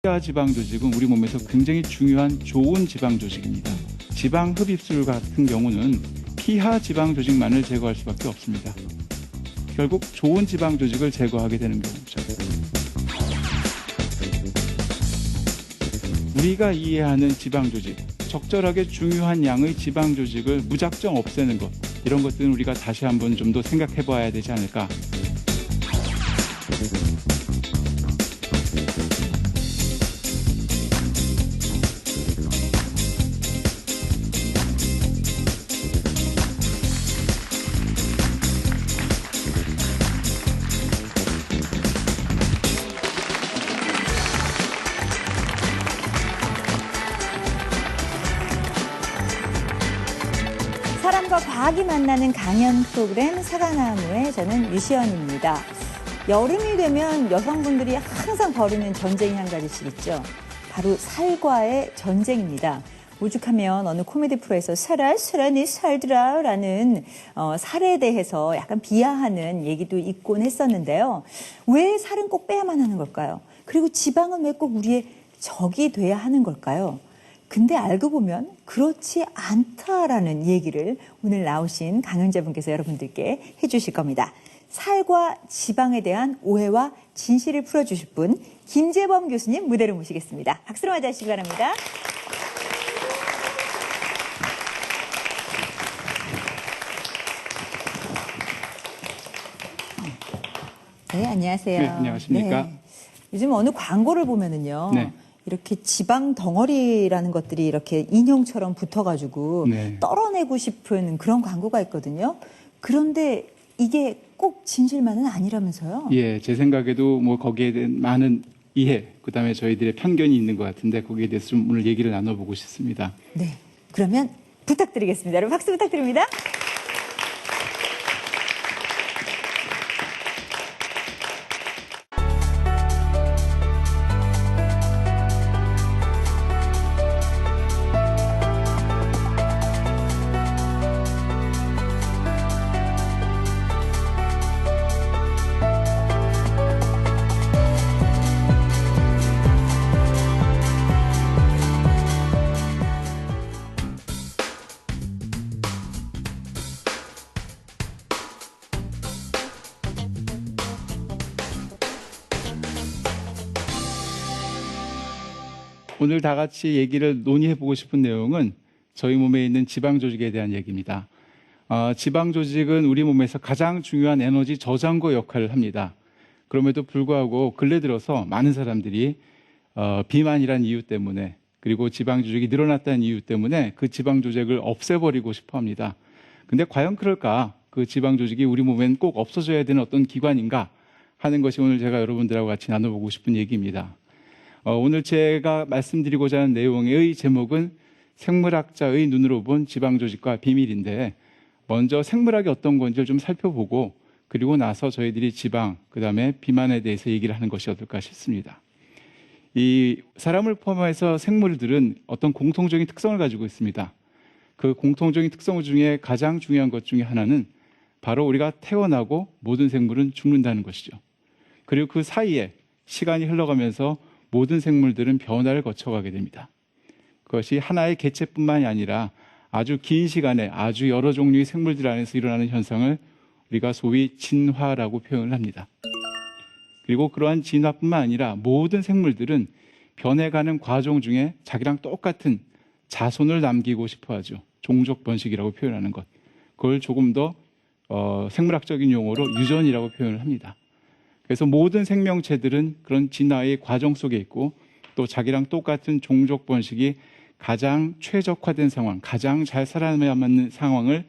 피하 지방 조직은 우리 몸에서 굉장히 중요한 좋은 지방 조직입니다. 지방 흡입술 같은 경우는 피하 지방 조직만을 제거할 수밖에 없습니다. 결국 좋은 지방 조직을 제거하게 되는 경우죠. 우리가 이해하는 지방 조직, 적절하게 중요한 양의 지방 조직을 무작정 없애는 것, 이런 것들은 우리가 다시 한번 좀 더 생각해 봐야 되지 않을까. 사람과 과학이 만나는 강연 프로그램 사과나무의 저는 유시연입니다. 여름이 되면 여성분들이 항상 벌이는 전쟁이 한 가지씩 있죠. 바로 살과의 전쟁입니다. 오죽하면 어느 코미디 프로에서 살아 네 살들아 라는 살에 대해서 약간 비하하는 얘기도 있곤 했었는데요. 왜 살은 꼭 빼야만 하는 걸까요? 그리고 지방은 왜 꼭 우리의 적이 돼야 하는 걸까요? 근데 알고 보면 그렇지 않다라는 얘기를 오늘 나오신 강연자분께서 여러분들께 해주실 겁니다. 살과 지방에 대한 오해와 진실을 풀어주실 분 김재범 교수님 무대로 모시겠습니다. 박수로 맞이하시기 바랍니다. 네, 안녕하세요. 네, 안녕하십니까. 네. 요즘 어느 광고를 보면은요. 네. 이렇게 지방 덩어리라는 것들이 이렇게 인형처럼 붙어가지고 네. 떨어내고 싶은 그런 광고가 있거든요. 그런데 이게 꼭 진실만은 아니라면서요? 예, 제 생각에도 뭐 거기에 대한 많은 이해, 그다음에 저희들의 편견이 있는 것 같은데 거기에 대해서 좀 오늘 얘기를 나눠보고 싶습니다. 네. 그러면 부탁드리겠습니다. 여러분 박수 부탁드립니다. 오늘 다 같이 얘기를 논의해보고 싶은 내용은 저희 몸에 있는 지방 조직에 대한 얘기입니다. 지방 조직은 우리 몸에서 가장 중요한 에너지 저장고 역할을 합니다. 그럼에도 불구하고 근래 들어서 많은 사람들이 비만이라는 이유 때문에 그리고 지방 조직이 늘어났다는 이유 때문에 그 지방 조직을 없애버리고 싶어 합니다. 근데 과연 그럴까? 그 지방 조직이 우리 몸엔 꼭 없어져야 되는 어떤 기관인가 하는 것이 오늘 제가 여러분들하고 같이 나눠보고 싶은 얘기입니다. 오늘 제가 말씀드리고자 하는 내용의 제목은 생물학자의 눈으로 본 지방조직과 비밀인데 먼저 생물학이 어떤 건지를 좀 살펴보고 그리고 나서 저희들이 지방, 그다음에 비만에 대해서 얘기를 하는 것이 어떨까 싶습니다. 이 사람을 포함해서 생물들은 어떤 공통적인 특성을 가지고 있습니다. 그 공통적인 특성 중에 가장 중요한 것 중에 하나는 바로 우리가 태어나고 모든 생물은 죽는다는 것이죠. 그리고 그 사이에 시간이 흘러가면서 모든 생물들은 변화를 거쳐가게 됩니다. 그것이 하나의 개체뿐만이 아니라 아주 긴 시간에 아주 여러 종류의 생물들 안에서 일어나는 현상을 우리가 소위 진화라고 표현을 합니다. 그리고 그러한 진화뿐만 아니라 모든 생물들은 변해가는 과정 중에 자기랑 똑같은 자손을 남기고 싶어 하죠. 종족 번식이라고 표현하는 것. 그걸 조금 더 생물학적인 용어로 유전이라고 표현을 합니다. 그래서 모든 생명체들은 그런 진화의 과정 속에 있고 또 자기랑 똑같은 종족 번식이 가장 최적화된 상황, 가장 잘 살아남는 상황을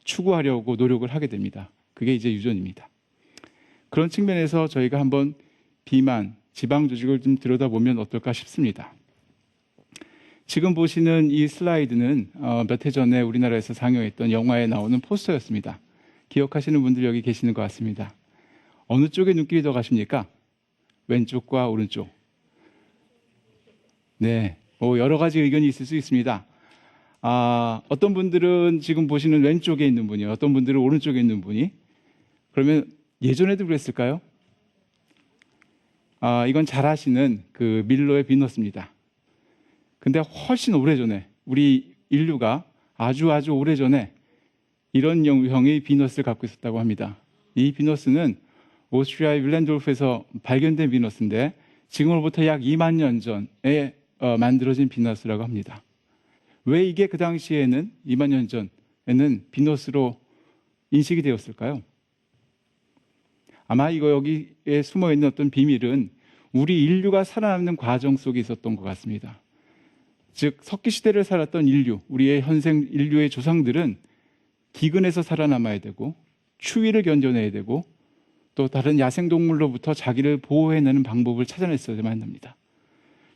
추구하려고 노력을 하게 됩니다. 그게 이제 유전입니다. 그런 측면에서 저희가 한번 비만, 지방 조직을 좀 들여다보면 어떨까 싶습니다. 지금 보시는 이 슬라이드는 몇 해 전에 우리나라에서 상영했던 영화에 나오는 포스터였습니다. 기억하시는 분들 여기 계시는 것 같습니다. 어느 쪽에 눈길이 더 가십니까? 왼쪽과 오른쪽. 네, 여러 가지 의견이 있을 수 있습니다. 어떤 분들은 지금 보시는 왼쪽에 있는 분이, 어떤 분들은 오른쪽에 있는 분이. 그러면 예전에도 그랬을까요? 이건 잘 아시는 그 밀러의 비너스입니다. 근데 훨씬 오래전에 우리 인류가 아주 오래전에 이런 형의 비너스를 갖고 있었다고 합니다. 이 비너스는 오스트리아의 윌렌도르프에서 발견된 비너스인데 지금으로부터 약 2만 년 전에 만들어진 비너스라고 합니다. 왜 이게 그 당시에는 2만 년 전에는 비너스로 인식이 되었을까요? 아마 여기에 숨어있는 어떤 비밀은 우리 인류가 살아남는 과정 속에 있었던 것 같습니다. 즉 석기시대를 살았던 인류, 우리의 현생 인류의 조상들은 기근에서 살아남아야 되고 추위를 견뎌내야 되고 또 다른 야생동물로부터 자기를 보호해내는 방법을 찾아냈어야만 합니다.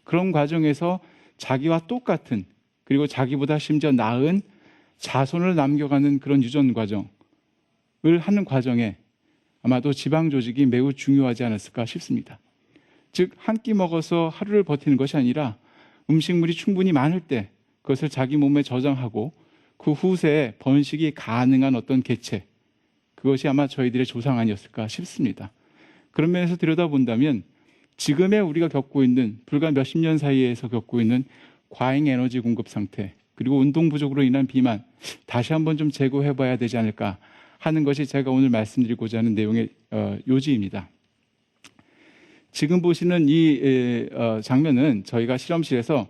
그런 과정에서 자기와 똑같은 그리고 자기보다 심지어 나은 자손을 남겨가는 그런 유전 과정을 하는 과정에 아마도 지방 조직이 매우 중요하지 않았을까 싶습니다. 즉, 한 끼 먹어서 하루를 버티는 것이 아니라 음식물이 충분히 많을 때 그것을 자기 몸에 저장하고 그 후세에 번식이 가능한 어떤 개체, 그것이 아마 저희들의 조상 아니었을까 싶습니다. 그런 면에서 들여다본다면 지금의 우리가 겪고 있는 불과 몇십 년 사이에서 겪고 있는 과잉 에너지 공급 상태 그리고 운동 부족으로 인한 비만 다시 한번 좀 재고해봐야 되지 않을까 하는 것이 제가 오늘 말씀드리고자 하는 내용의 요지입니다. 지금 보시는 이 장면은 저희가 실험실에서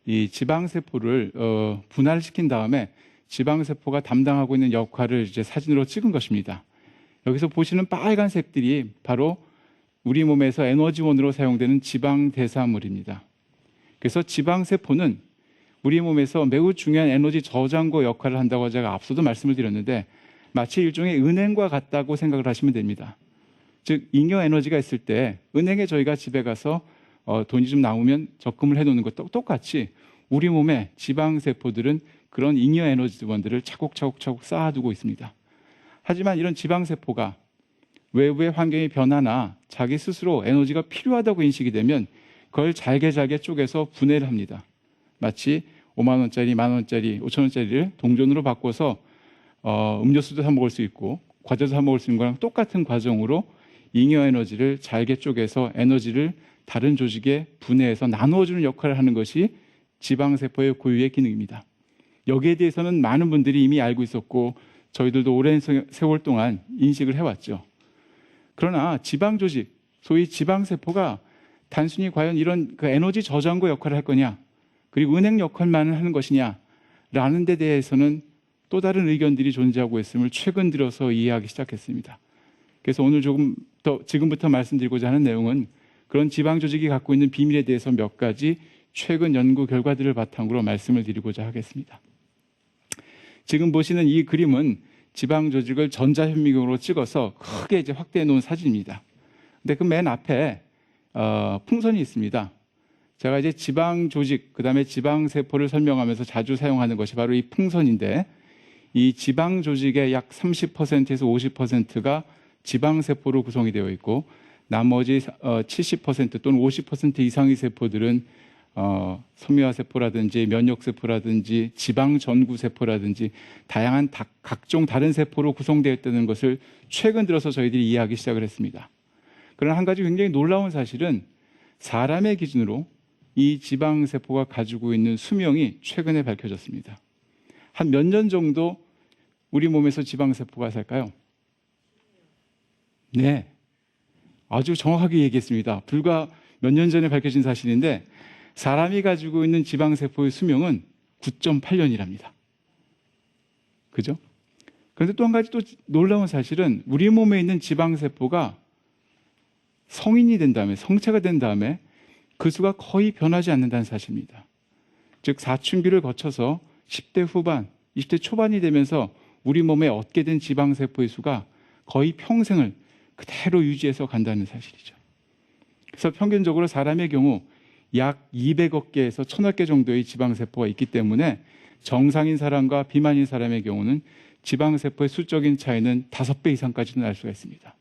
이 지방세포를 분할시킨 다음에 지방세포가 담당하고 있는 역할을 이제 사진으로 찍은 것입니다. 여기서 보시는 빨간색들이 바로 우리 몸에서 에너지원으로 사용되는 지방대사물입니다. 그래서 지방세포는 우리 몸에서 매우 중요한 에너지 저장고 역할을 한다고 제가 앞서도 말씀을 드렸는데 마치 일종의 은행과 같다고 생각을 하시면 됩니다. 즉 잉여 에너지가 있을 때 은행에 저희가 집에 가서 돈이 좀 남으면 적금을 해놓는 것도 똑같이 우리 몸의 지방세포들은 그런 잉여 에너지원들을 차곡차곡 쌓아두고 있습니다. 하지만 이런 지방세포가 외부의 환경의 변화나 자기 스스로 에너지가 필요하다고 인식이 되면 그걸 잘게 쪼개서 분해를 합니다. 마치 5만 원짜리, 1만 원짜리, 5천 원짜리를 동전으로 바꿔서 음료수도 사 먹을 수 있고 과자도 사 먹을 수 있는 거랑 똑같은 과정으로 잉여 에너지를 잘게 쪼개서 에너지를 다른 조직에 분해해서 나누어주는 역할을 하는 것이 지방세포의 고유의 기능입니다. 여기에 대해서는 많은 분들이 이미 알고 있었고 저희들도 오랜 세월 동안 인식을 해왔죠. 그러나 지방조직, 소위 지방세포가 단순히 과연 이런 그 에너지 저장고 역할을 할 거냐 그리고 은행 역할만을 하는 것이냐 라는 데 대해서는 또 다른 의견들이 존재하고 있음을 최근 들어서 이해하기 시작했습니다. 그래서 오늘 조금 더 지금부터 말씀드리고자 하는 내용은 그런 지방조직이 갖고 있는 비밀에 대해서 몇 가지 최근 연구 결과들을 바탕으로 말씀을 드리고자 하겠습니다. 지금 보시는 이 그림은 지방조직을 전자현미경으로 찍어서 크게 이제 확대해 놓은 사진입니다. 근데 그 맨 앞에 풍선이 있습니다. 제가 이제 지방조직, 그 다음에 지방세포를 설명하면서 자주 사용하는 것이 바로 이 풍선인데 이 지방조직의 약 30%에서 50%가 지방세포로 구성이 되어 있고 나머지 70% 또는 50% 이상의 세포들은 섬유화세포라든지 면역세포라든지 지방전구세포라든지 다양한 각종 다른 세포로 구성되어 있다는 것을 최근 들어서 저희들이 이해하기 시작을 했습니다. 그러나 한 가지 굉장히 놀라운 사실은 사람의 기준으로 이 지방세포가 가지고 있는 수명이 최근에 밝혀졌습니다. 한 몇 년 정도 우리 몸에서 지방세포가 살까요? 네, 아주 정확하게 얘기했습니다. 불과 몇 년 전에 밝혀진 사실인데 사람이 가지고 있는 지방세포의 수명은 9.8년이랍니다. 그죠? 그런데 또 한 가지 또 놀라운 사실은 우리 몸에 있는 지방세포가 성인이 된 다음에, 성체가 된 다음에 그 수가 거의 변하지 않는다는 사실입니다. 즉 사춘기를 거쳐서 10대 후반, 20대 초반이 되면서 우리 몸에 얻게 된 지방세포의 수가 거의 평생을 그대로 유지해서 간다는 사실이죠. 그래서 평균적으로 사람의 경우 약 200억 개에서 1000억 개 정도의 지방세포가 있기 때문에 정상인 사람과 비만인 사람의 경우는 지방세포의 수적인 차이는 5배 이상까지도 날 수가 있습니다.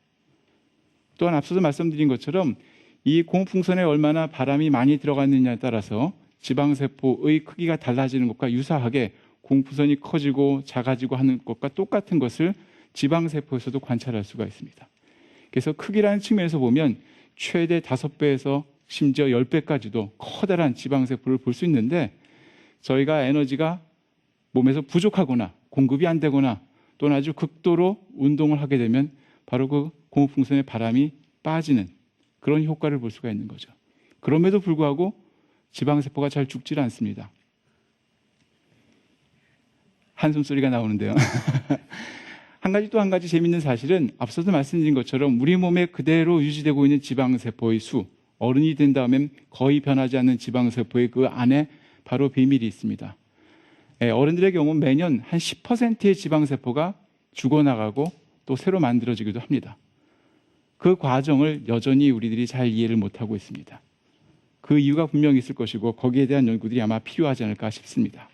또한 앞서서 말씀드린 것처럼 이 고무풍선에 얼마나 바람이 많이 들어갔느냐에 따라서 지방세포의 크기가 달라지는 것과 유사하게 고무풍선이 커지고 작아지고 하는 것과 똑같은 것을 지방세포에서도 관찰할 수가 있습니다. 그래서 크기라는 측면에서 보면 최대 5배에서 심지어 10배까지도 커다란 지방세포를 볼 수 있는데, 저희가 에너지가 몸에서 부족하거나 공급이 안 되거나 또는 아주 극도로 운동을 하게 되면 바로 그 고무풍선의 바람이 빠지는 그런 효과를 볼 수가 있는 거죠. 그럼에도 불구하고 지방세포가 잘 죽질 않습니다. 한숨 소리가 나오는데요. 또 한 가지 재미있는 사실은 앞서도 말씀드린 것처럼 우리 몸에 그대로 유지되고 있는 지방세포의 수, 어른이 된 다음엔 거의 변하지 않는 지방세포의 그 안에 바로 비밀이 있습니다. 어른들의 경우 매년 한 10%의 지방세포가 죽어나가고 또 새로 만들어지기도 합니다. 그 과정을 여전히 우리들이 잘 이해를 못하고 있습니다. 그 이유가 분명히 있을 것이고 거기에 대한 연구들이 아마 필요하지 않을까 싶습니다.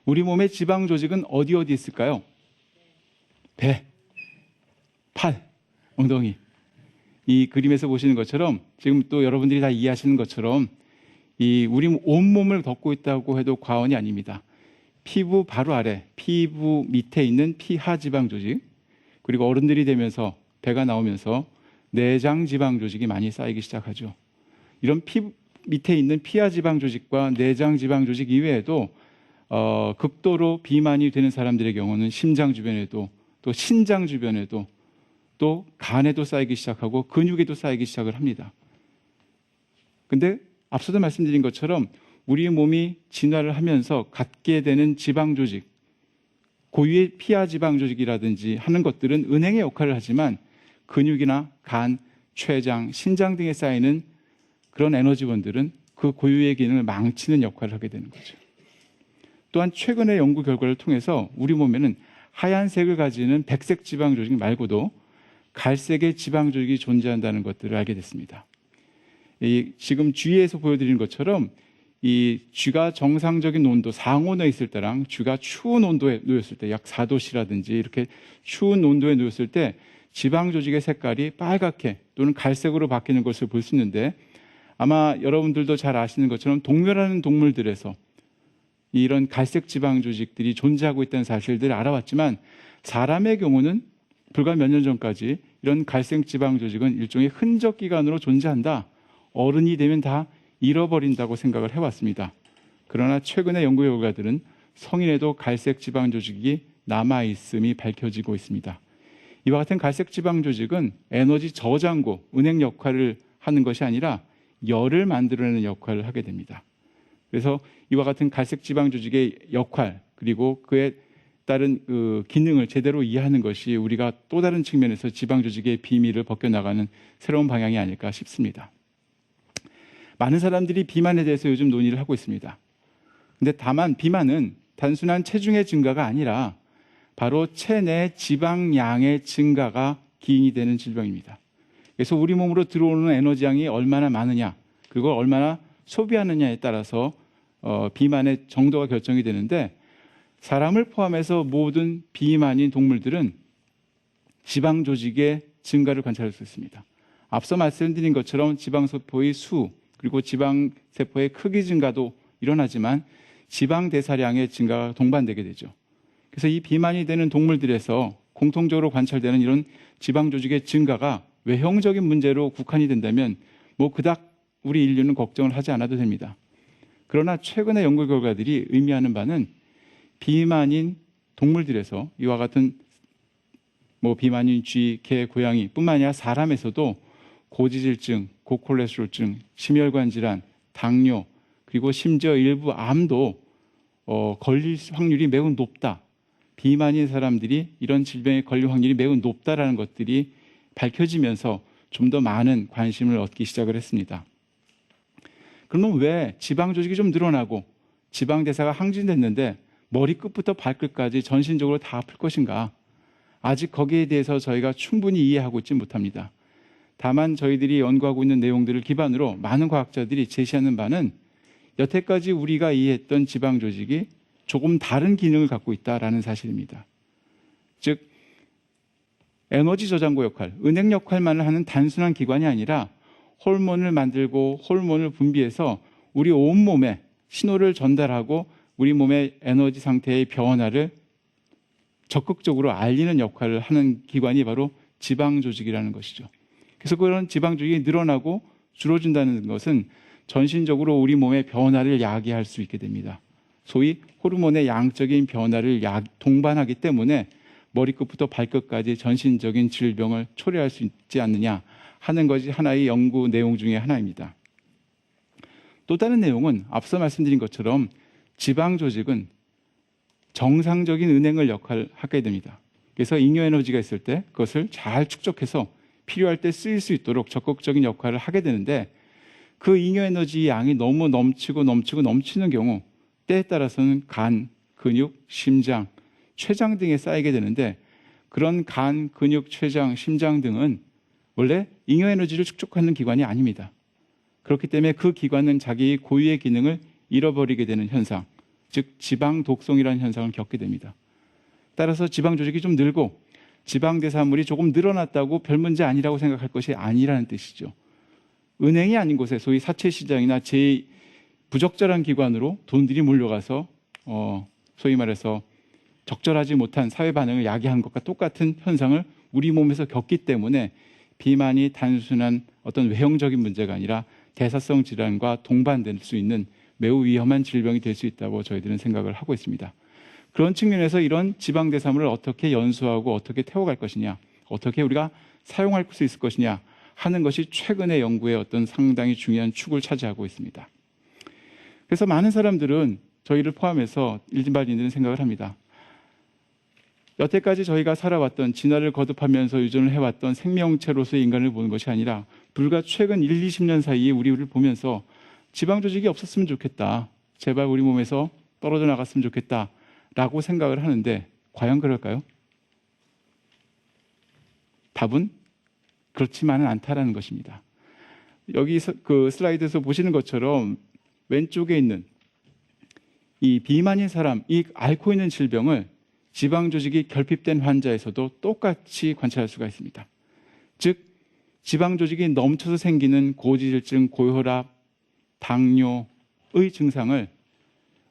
우리 몸의 지방 조직은 어디 있을까요? 배, 팔, 엉덩이. 이 그림에서 보시는 것처럼 지금 또 여러분들이 다 이해하시는 것처럼 이 우리 온몸을 덮고 있다고 해도 과언이 아닙니다. 피부 바로 아래, 피부 밑에 있는 피하 지방 조직, 그리고 어른들이 되면서 배가 나오면서 내장 지방 조직이 많이 쌓이기 시작하죠. 이런 피부 밑에 있는 피하 지방 조직과 내장 지방 조직 이외에도 극도로 비만이 되는 사람들의 경우는 심장 주변에도 또 신장 주변에도 또 간에도 쌓이기 시작하고 근육에도 쌓이기 시작을 합니다. 근데 앞서도 말씀드린 것처럼 우리 몸이 진화를 하면서 갖게 되는 지방 조직, 고유의 피하 지방 조직이라든지 하는 것들은 은행의 역할을 하지만 근육이나 간, 췌장, 신장 등에 쌓이는 그런 에너지원들은 그 고유의 기능을 망치는 역할을 하게 되는 거죠. 또한 최근의 연구 결과를 통해서 우리 몸에는 하얀색을 가지는 백색 지방 조직 말고도 갈색의 지방 조직이 존재한다는 것들을 알게 됐습니다. 지금 쥐에서 보여드리는 것처럼 이 쥐가 정상적인 온도, 상온에 있을 때랑 쥐가 추운 온도에 놓였을 때, 약 4도씨라든지 이렇게 추운 온도에 놓였을 때 지방 조직의 색깔이 빨갛게 또는 갈색으로 바뀌는 것을 볼 수 있는데, 아마 여러분들도 잘 아시는 것처럼 동묘라는 동물들에서 이런 갈색 지방 조직들이 존재하고 있다는 사실들을 알아왔지만, 사람의 경우는 불과 몇 년 전까지 이런 갈색 지방 조직은 일종의 흔적 기관으로 존재한다, 어른이 되면 다 잃어버린다고 생각을 해왔습니다. 그러나 최근의 연구 결과들은 성인에도 갈색 지방 조직이 남아있음이 밝혀지고 있습니다. 이와 같은 갈색 지방 조직은 에너지 저장고, 은행 역할을 하는 것이 아니라 열을 만들어내는 역할을 하게 됩니다. 그래서 이와 같은 갈색 지방 조직의 역할, 그리고 그에 따른 그 기능을 제대로 이해하는 것이 우리가 또 다른 측면에서 지방 조직의 비밀을 벗겨나가는 새로운 방향이 아닐까 싶습니다. 많은 사람들이 비만에 대해서 요즘 논의를 하고 있습니다. 근데 다만 비만은 단순한 체중의 증가가 아니라 바로 체내 지방량의 증가가 기인이 되는 질병입니다. 그래서 우리 몸으로 들어오는 에너지량이 얼마나 많으냐, 그걸 얼마나 소비하느냐에 따라서 비만의 정도가 결정이 되는데, 사람을 포함해서 모든 비만인 동물들은 지방 조직의 증가를 관찰할 수 있습니다. 앞서 말씀드린 것처럼 지방세포의 수, 그리고 지방세포의 크기 증가도 일어나지만 지방 대사량의 증가가 동반되게 되죠. 그래서 이 비만이 되는 동물들에서 공통적으로 관찰되는 이런 지방 조직의 증가가 외형적인 문제로 국한이 된다면 그닥 우리 인류는 걱정을 하지 않아도 됩니다. 그러나 최근의 연구 결과들이 의미하는 바는 비만인 동물들에서 이와 같은 비만인 쥐, 개, 고양이 뿐만 아니라 사람에서도 고지질증, 고콜레스테롤증, 심혈관 질환, 당뇨, 그리고 심지어 일부 암도 걸릴 확률이 매우 높다. 비만인 사람들이 이런 질병에 걸릴 확률이 매우 높다라는 것들이 밝혀지면서 좀 더 많은 관심을 얻기 시작을 했습니다. 그러면 왜 지방 조직이 좀 늘어나고 지방 대사가 항진됐는데 머리끝부터 발끝까지 전신적으로 다 아플 것인가? 아직 거기에 대해서 저희가 충분히 이해하고 있지 못합니다. 다만 저희들이 연구하고 있는 내용들을 기반으로 많은 과학자들이 제시하는 바는 여태까지 우리가 이해했던 지방 조직이 조금 다른 기능을 갖고 있다라는 사실입니다. 즉 에너지 저장고 역할, 은행 역할만을 하는 단순한 기관이 아니라 호르몬을 만들고 호르몬을 분비해서 우리 온몸에 신호를 전달하고 우리 몸의 에너지 상태의 변화를 적극적으로 알리는 역할을 하는 기관이 바로 지방 조직이라는 것이죠. 그래서 그런 지방 조직이 늘어나고 줄어든다는 것은 전신적으로 우리 몸의 변화를 야기할 수 있게 됩니다. 소위 호르몬의 양적인 변화를 동반하기 때문에 머리끝부터 발끝까지 전신적인 질병을 초래할 수 있지 않느냐 하는 것이 하나의 연구 내용 중에 하나입니다. 또 다른 내용은 앞서 말씀드린 것처럼 지방 조직은 정상적인 은행을 역할하게 됩니다. 그래서 잉여 에너지가 있을 때 그것을 잘 축적해서 필요할 때 쓰일 수 있도록 적극적인 역할을 하게 되는데 그 잉여 에너지 양이 너무 넘치는 경우 때에 따라서는 간, 근육, 심장, 췌장 등에 쌓이게 되는데 그런 간, 근육, 췌장, 심장 등은 원래 잉여 에너지를 축적하는 기관이 아닙니다. 그렇기 때문에 그 기관은 자기 고유의 기능을 잃어버리게 되는 현상, 즉 지방 독성이라는 현상을 겪게 됩니다. 따라서 지방 조직이 좀 늘고 지방 대사물이 조금 늘어났다고 별 문제 아니라고 생각할 것이 아니라는 뜻이죠. 은행이 아닌 곳에 소위 사채 시장이나 부적절한 기관으로 돈들이 몰려가서 소위 말해서 적절하지 못한 사회 반응을 야기한 것과 똑같은 현상을 우리 몸에서 겪기 때문에 비만이 단순한 어떤 외형적인 문제가 아니라 대사성 질환과 동반될 수 있는 매우 위험한 질병이 될 수 있다고 저희들은 생각을 하고 있습니다. 그런 측면에서 이런 지방 대사물을 어떻게 연수하고 어떻게 태워갈 것이냐, 어떻게 우리가 사용할 수 있을 것이냐 하는 것이 최근의 연구의 어떤 상당히 중요한 축을 차지하고 있습니다. 그래서 많은 사람들은 저희를 포함해서 일반인들은 생각을 합니다. 여태까지 저희가 살아왔던 진화를 거듭하면서 유전을 해왔던 생명체로서의 인간을 보는 것이 아니라 불과 최근 1, 20년 사이에 우리를 보면서 지방 조직이 없었으면 좋겠다. 제발 우리 몸에서 떨어져 나갔으면 좋겠다. 라고 생각을 하는데 과연 그럴까요? 답은 그렇지만은 않다라는 것입니다. 여기 그 슬라이드에서 보시는 것처럼 왼쪽에 있는 이 비만인 사람, 이 앓고 있는 질병을 지방 조직이 결핍된 환자에서도 똑같이 관찰할 수가 있습니다. 즉 지방 조직이 넘쳐서 생기는 고지혈증, 고혈압, 당뇨의 증상을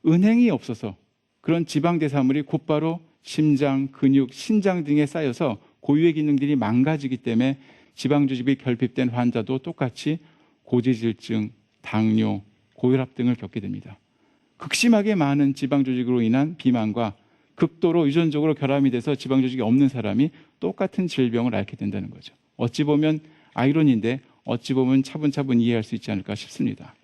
은행이 없어서 그런 지방 대사물이 곧바로 심장, 근육, 신장 등에 쌓여서 고유의 기능들이 망가지기 때문에 지방 조직이 결핍된 환자도 똑같이 고지혈증, 당뇨, 고혈압 등을 겪게 됩니다. 극심하게 많은 지방 조직으로 인한 비만과 극도로 유전적으로 결함이 돼서 지방 조직이 없는 사람이 똑같은 질병을 앓게 된다는 거죠. 어찌 보면 아이러니인데 어찌 보면 차분차분 이해할 수 있지 않을까 싶습니다.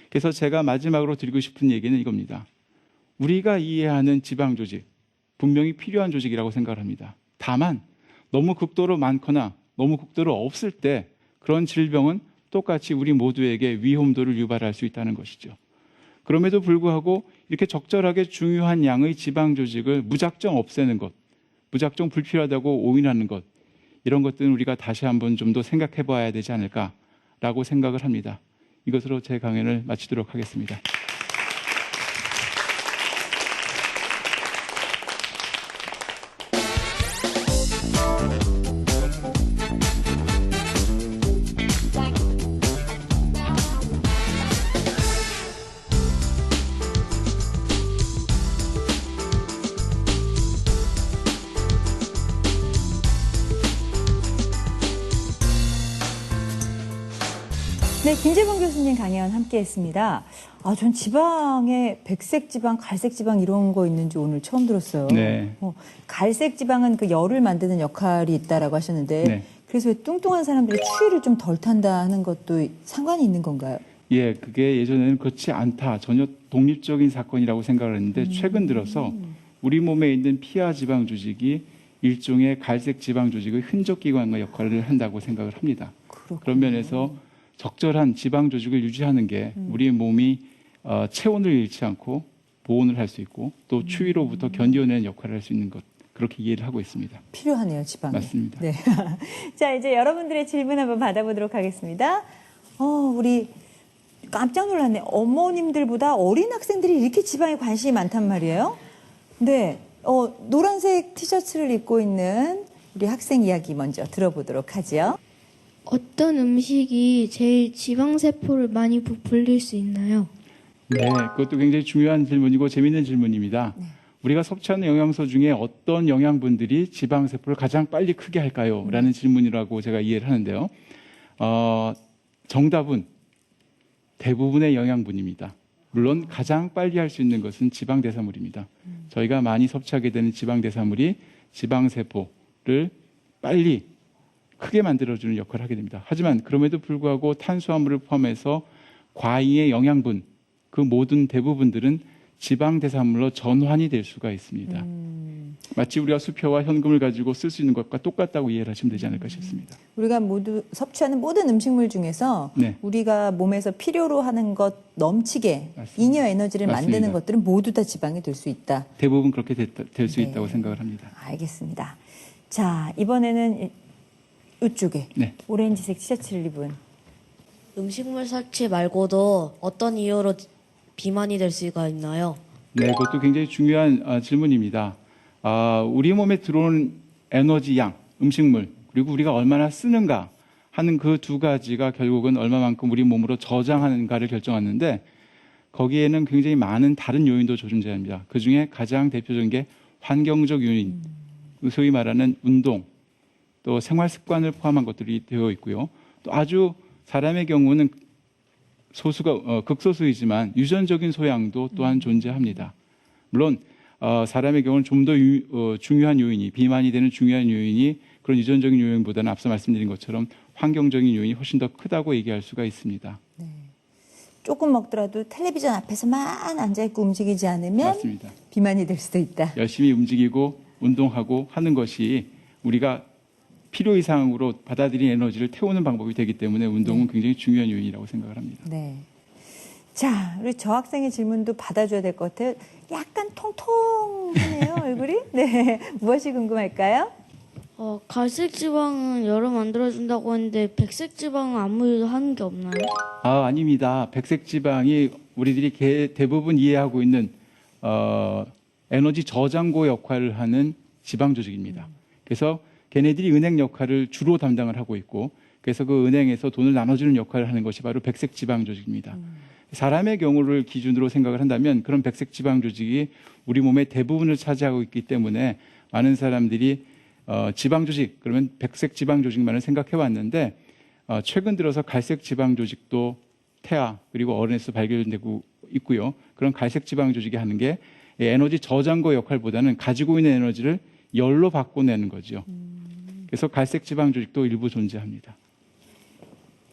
그래서 제가 마지막으로 드리고 싶은 얘기는 이겁니다. 우리가 이해하는 지방 조직, 분명히 필요한 조직이라고 생각을 합니다. 다만 너무 극도로 많거나 너무 극도로 없을 때 그런 질병은 똑같이 우리 모두에게 위험도를 유발할 수 있다는 것이죠. 그럼에도 불구하고 이렇게 적절하게 중요한 양의 지방 조직을 무작정 없애는 것, 무작정 불필요하다고 오인하는 것, 이런 것들은 우리가 다시 한번 좀 더 생각해 봐야 되지 않을까라고 생각을 합니다. 이것으로 제 강연을 마치도록 하겠습니다. 네, 김재범 교수님 강연 함께했습니다. 전 지방에 백색 지방, 갈색 지방 이런 거 있는지 오늘 처음 들었어요. 네. 갈색 지방은 그 열을 만드는 역할이 있다라고 하셨는데, 네. 그래서 왜 뚱뚱한 사람들이 추위를 좀 덜 탄다 하는 것도 상관이 있는 건가요? 예, 그게 예전에는 그렇지 않다. 전혀 독립적인 사건이라고 생각을 했는데 최근 들어서 우리 몸에 있는 피하 지방 조직이 일종의 갈색 지방 조직의 흔적 기관과 역할을 한다고 생각을 합니다. 그렇군요. 그런 면에서 적절한 지방 조직을 유지하는 게 우리 몸이 체온을 잃지 않고 보온을 할 수 있고 또 추위로부터 견뎌내는 역할을 할 수 있는 것, 그렇게 이해를 하고 있습니다. 필요하네요, 지방이. 맞습니다. 네. 자, 이제 여러분들의 질문 한번 받아보도록 하겠습니다. 우리 깜짝 놀랐네. 어머님들보다 어린 학생들이 이렇게 지방에 관심이 많단 말이에요. 네, 노란색 티셔츠를 입고 있는 우리 학생 이야기 먼저 들어보도록 하죠. 어떤 음식이 제일 지방세포를 많이 부풀릴 수 있나요? 네, 그것도 굉장히 중요한 질문이고 재미있는 질문입니다. 우리가 섭취하는 영양소 중에 어떤 영양분들이 지방세포를 가장 빨리 크게 할까요? 라는 질문이라고 제가 이해를 하는데요. 정답은 대부분의 영양분입니다. 물론 가장 빨리 할 수 있는 것은 지방대사물입니다. 저희가 많이 섭취하게 되는 지방대사물이 지방세포를 빨리 크게 만들어주는 역할을 하게 됩니다. 하지만 그럼에도 불구하고 탄수화물을 포함해서 과잉의 영양분, 그 모든 대부분들은 지방대사물로 전환이 될 수가 있습니다. 마치 우리가 수표와 현금을 가지고 쓸 수 있는 것과 똑같다고 이해를 하시면 되지 않을까 싶습니다. 우리가 모두 섭취하는 모든 음식물 중에서 네. 우리가 몸에서 필요로 하는 것 넘치게 맞습니다. 잉여 에너지를 맞습니다. 만드는 것들은 모두 다 지방이 될 수 있다. 대부분 그렇게 될 수 네. 있다고 생각을 합니다. 알겠습니다. 자, 이번에는 이쪽에 네. 오렌지색 티셔츠를 입은 음식물 섭취 말고도 어떤 이유로 비만이 될 수가 있나요? 네, 그것도 굉장히 중요한 질문입니다. 우리 몸에 들어오는 에너지 양, 음식물, 그리고 우리가 얼마나 쓰는가 하는 그 두 가지가 결국은 얼마만큼 우리 몸으로 저장하는가를 결정하는데 거기에는 굉장히 많은 다른 요인도 존재합니다. 그중에 가장 대표적인 게 환경적 요인, 소위 말하는 운동, 또 생활 습관을 포함한 것들이 되어 있고요. 또 아주 사람의 경우는 극소수이지만 유전적인 소양도 또한 존재합니다. 물론 사람의 경우는 좀 더 중요한 요인이, 비만이 되는 중요한 요인이 그런 유전적인 요인보다는 앞서 말씀드린 것처럼 환경적인 요인이 훨씬 더 크다고 얘기할 수가 있습니다. 조금 먹더라도 텔레비전 앞에서만 앉아있고 움직이지 않으면 맞습니다. 비만이 될 수도 있다. 열심히 움직이고 운동하고 하는 것이 우리가 필요 이상으로 받아들인 에너지를 태우는 방법이 되기 때문에 운동은 굉장히 중요한 요인이라고 생각을 합니다. 네. 자, 우리 저 학생의 질문도 받아줘야 될 것 같아요. 약간 통통하네요, 얼굴이. 네. 무엇이 궁금할까요? 갈색 지방은 열을 만들어준다고 했는데 백색 지방은 아무 일도 하는 게 없나요? 아닙니다. 백색 지방이 우리들이 대부분 이해하고 있는 에너지 저장고 역할을 하는 지방 조직입니다. 그래서 걔네들이 은행 역할을 주로 담당을 하고 있고 그래서 그 은행에서 돈을 나눠주는 역할을 하는 것이 바로 백색 지방 조직입니다. 사람의 경우를 기준으로 생각을 한다면 그런 백색 지방 조직이 우리 몸의 대부분을 차지하고 있기 때문에 많은 사람들이 지방 조직 그러면 백색 지방 조직만을 생각해 왔는데 최근 들어서 갈색 지방 조직도 태아 그리고 어른에서 발견되고 있고요. 그런 갈색 지방 조직이 하는 게 에너지 저장고 역할보다는 가지고 있는 에너지를 열로 바꿔내는 거죠. 그래서 갈색 지방 조직도 일부 존재합니다.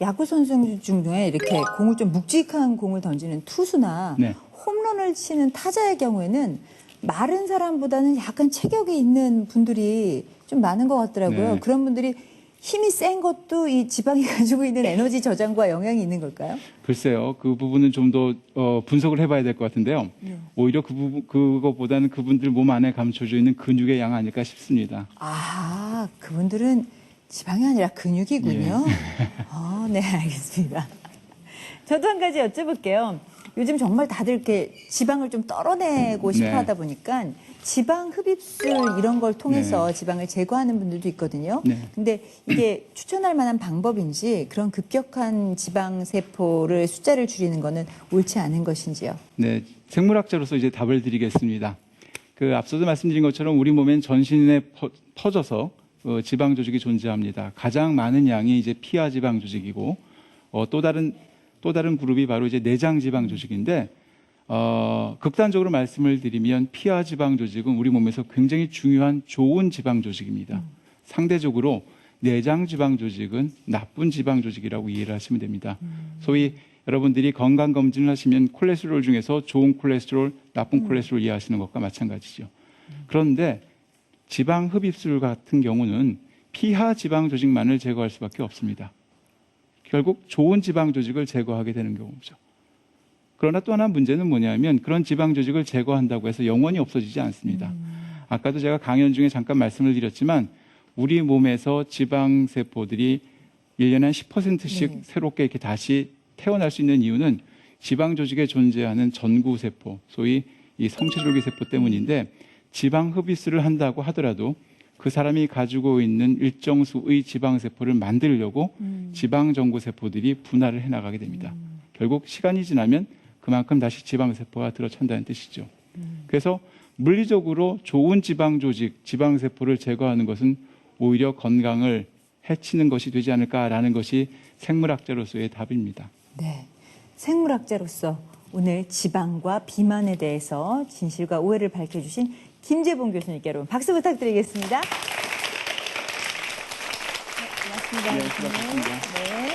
야구 선수 중에 이렇게 공을 좀 묵직한 공을 던지는 투수나 네. 홈런을 치는 타자의 경우에는 마른 사람보다는 약간 체격이 있는 분들이 좀 많은 것 같더라고요. 네. 그런 분들이 힘이 센 것도 이 지방이 가지고 있는 에너지 저장과 영향이 있는 걸까요? 글쎄요, 그 부분은 좀 더 분석을 해봐야 될 것 같은데요. 오히려 그것보다는 그분들 몸 안에 감춰져 있는 근육의 양 아닐까 싶습니다. 아, 그분들은 지방이 아니라 근육이군요. 네, 알겠습니다. 저도 한 가지 여쭤볼게요. 요즘 정말 다들 이렇게 지방을 좀 떨어내고 싶어 네. 하다 보니까 지방 흡입술 이런 걸 통해서 네. 지방을 제거하는 분들도 있거든요. 네. 근데 이게 추천할 만한 방법인지 그런 급격한 지방 세포를 숫자를 줄이는 거는 옳지 않은 것인지요? 네, 생물학자로서 이제 답을 드리겠습니다. 그 앞서도 말씀드린 것처럼 우리 몸엔 전신에 퍼져서 지방 조직이 존재합니다. 가장 많은 양이 이제 피하 지방 조직이고 또 다른 그룹이 바로 이제 내장 지방 조직인데 극단적으로 말씀을 드리면 피하 지방 조직은 우리 몸에서 굉장히 중요한 좋은 지방 조직입니다. 상대적으로 내장 지방 조직은 나쁜 지방 조직이라고 이해를 하시면 됩니다. 소위 여러분들이 건강 검진을 하시면 콜레스테롤 중에서 좋은 콜레스테롤, 나쁜 콜레스테롤 이해하시는 것과 마찬가지죠. 그런데 지방 흡입술 같은 경우는 피하 지방 조직만을 제거할 수밖에 없습니다. 결국 좋은 지방 조직을 제거하게 되는 경우죠. 그러나 또 하나 문제는 뭐냐면 그런 지방 조직을 제거한다고 해서 영원히 없어지지 않습니다. 아까도 제가 강연 중에 잠깐 말씀을 드렸지만 우리 몸에서 지방 세포들이 1년에 한 10%씩 새롭게 이렇게 다시 태어날 수 있는 이유는 지방 조직에 존재하는 전구세포, 소위 이 성체줄기 세포 때문인데 지방 흡입술을 한다고 하더라도 그 사람이 가지고 있는 일정 수의 지방세포를 만들려고 지방전구세포들이 분할을 해나가게 됩니다. 결국 시간이 지나면 그만큼 다시 지방세포가 들어찬다는 뜻이죠. 그래서 물리적으로 좋은 지방조직, 지방세포를 제거하는 것은 오히려 건강을 해치는 것이 되지 않을까라는 것이 생물학자로서의 답입니다. 네. 생물학자로서 오늘 지방과 비만에 대해서 진실과 오해를 밝혀주신 김재봉 교수님께 여러분 박수 부탁드리겠습니다. 네, 고맙습니다. 네, 수고하셨습니다. 네.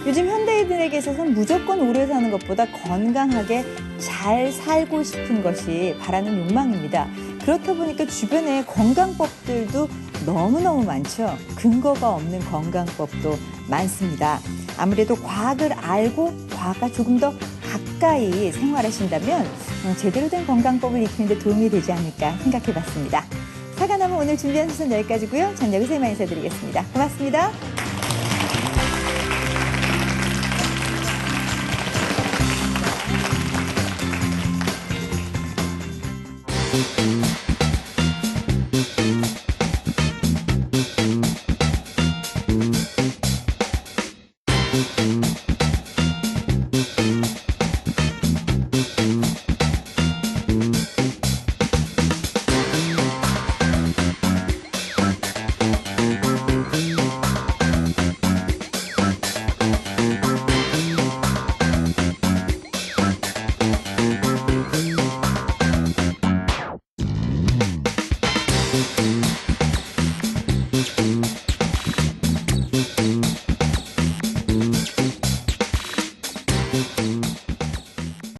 요즘 현대인들에게 있어서는 무조건 오래 사는 것보다 건강하게 잘 살고 싶은 것이 바라는 욕망입니다. 그렇다 보니까 주변에 건강법들도 너무너무 많죠. 근거가 없는 건강법도 많습니다. 아무래도 과학을 알고 과학과 조금 더 가까이 생활하신다면 제대로 된 건강법을 익히는 데 도움이 되지 않을까 생각해 봤습니다. 사과나무 오늘 준비한 수선 여기까지고요. 저녁에 세 번 인사드리겠습니다. 고맙습니다.